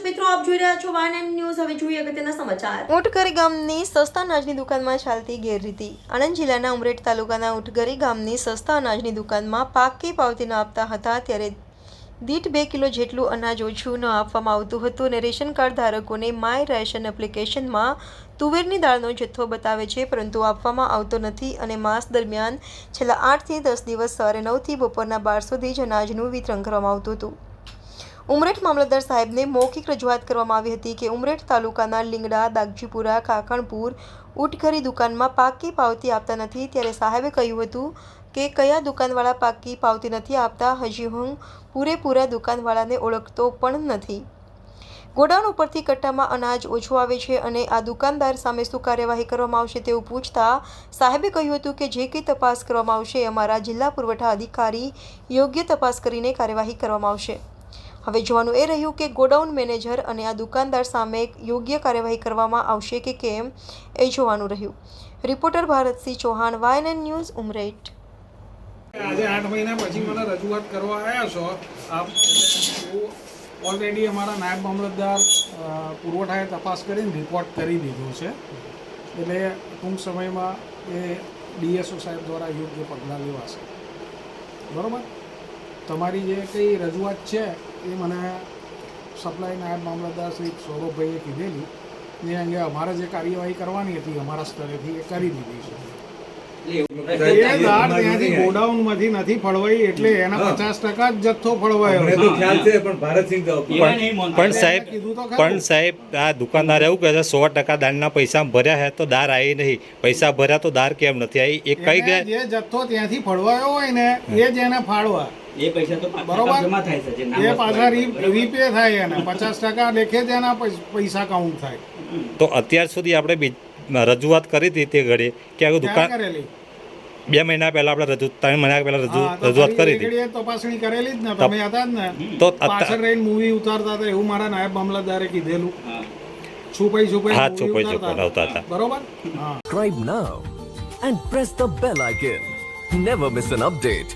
મિત્રો, આપ જોઈ રહ્યા છો વાયન ન્યૂઝ. હવે જોઈએ અગત્યના સમાચાર. ઉટઘરી ગામની સસ્તા અનાજની દુકાનમાં ચાલતી ગેરરીતિ. આણંદ જિલ્લાના ઉમરેઠ તાલુકાના ઉટઘરી ગામની સસ્તા અનાજની દુકાનમાં પાકી પાવતી ન આપતા હતા, ત્યારે દીઠ 2 કિલો જેટલું અનાજ ઓછું ન આપવામાં આવતું હતું અને રેશન કાર્ડ ધારકોને માય રેશન એપ્લિકેશનમાં તુવેરની દાળનો જથ્થો બતાવે છે, પરંતુ આપવામાં આવતો નથી અને માસ દરમિયાન છેલ્લા 8 થી 10 દિવસ સવારે 9 થી બપોરના 12 સુધી જ અનાજનું વિતરણ કરવામાં આવતું હતું. ઉમરેઠ મામલતદાર સાહેબને મૌખિક રજૂઆત કરવામાં આવી હતી કે ઉમરેઠ તાલુકાના લીંગડા, દાગજીપુરા, કાકણપુર, ઉટઘરી દુકાનમાં પાકી પાવતી આપતા નથી, ત્યારે સાહેબે કહ્યું હતું કે કયા દુકાનવાળા પાકી પાવતી નથી આપતા, હજી હું પૂરેપૂરા દુકાનવાળાને ઓળખતો પણ નથી. ગોડાઉન ઉપરથી કટ્ટામાં અનાજ ઓછું આવે છે અને આ દુકાનદાર સામે શું કાર્યવાહી કરવામાં આવશે તેવું પૂછતા સાહેબે કહ્યું હતું કે જે કંઈ તપાસ કરવામાં આવશે, અમારા જિલ્લા પુરવઠા અધિકારી યોગ્ય તપાસ કરીને કાર્યવાહી કરવામાં આવશે. હવે જોવાનું એ રહ્યું કે ગોડાઉન મેનેજર અને આ દુકાનદાર સામે યોગ્ય કાર્યવાહી કરવામાં આવશે કે કેમ, એ જોવાનું રહ્યું. રિપોર્ટર ભારતસિંહ ચૌહાણ, વાયન ન્યૂઝ, ઉમરેઠ. આજે 8 મહિના પછી મને રજૂઆત કરવા આવ્યા છો આપ. ઓલરેડી અમારા નાયબ મામલતદાર પુરવઠાએ તપાસ કરીને રિપોર્ટ કરી દીધો છે, એટલે ટૂંક સમયમાં એ ડીએસઓ સાહેબ દ્વારા યોગ્ય પગલાં લેવાશે. બરાબર? તમારી જે કંઈ રજૂઆત છે એ મને સપ્લાય નાયબ મામલતદાર શ્રી સૌરભભાઈએ કીધેલી, એ અંગે અમારે જે કાર્યવાહી કરવાની હતી અમારા સ્તરેથી એ કરી દીધી છે. એ દાળ ત્યાંથી ગોડાઉનમાંથી નથી ફળવાઈ, એટલે એના 50% જ જથ્થો ફળવાયો. પણ સાહેબ આ દુકાનદાર એવું કહે છે 100% દાળના પૈસા ભર્યા હે તો દાળ આવી નહીં, પૈસા ભર્યા તો દાળ કેમ નથી આવી? એ કઈ ગયા જે જથ્થો ત્યાંથી ફળવાયો હોય ને એ જ એને ફાળવા, એ પૈસા તો બરોબર જમા થાય છે, જે નામ એ પાછા રીપે થાય, એને 50% લેખે જ એના પૈસા કાઉન્ટ થાય. તો અત્યાર સુધી આપણે રજૂઆત કરી હતી તે ઘડી કે આ દુકાન કરેલી 2 મહિના પહેલા આપણે 3 મહિના પહેલા રજૂઆત કરી હતી. તપાસણી કરેલી જ ને, તમે હતા જ ને, તો પાછળ રહીને મૂવી ઉતારતા હતા એવું મારા નાયબ મામલતદારે કીધેલું. છુપાઈ છુપાઈ ઉતારતા હતા. બરોબર. Subscribe now and press the bell icon. Never miss an update.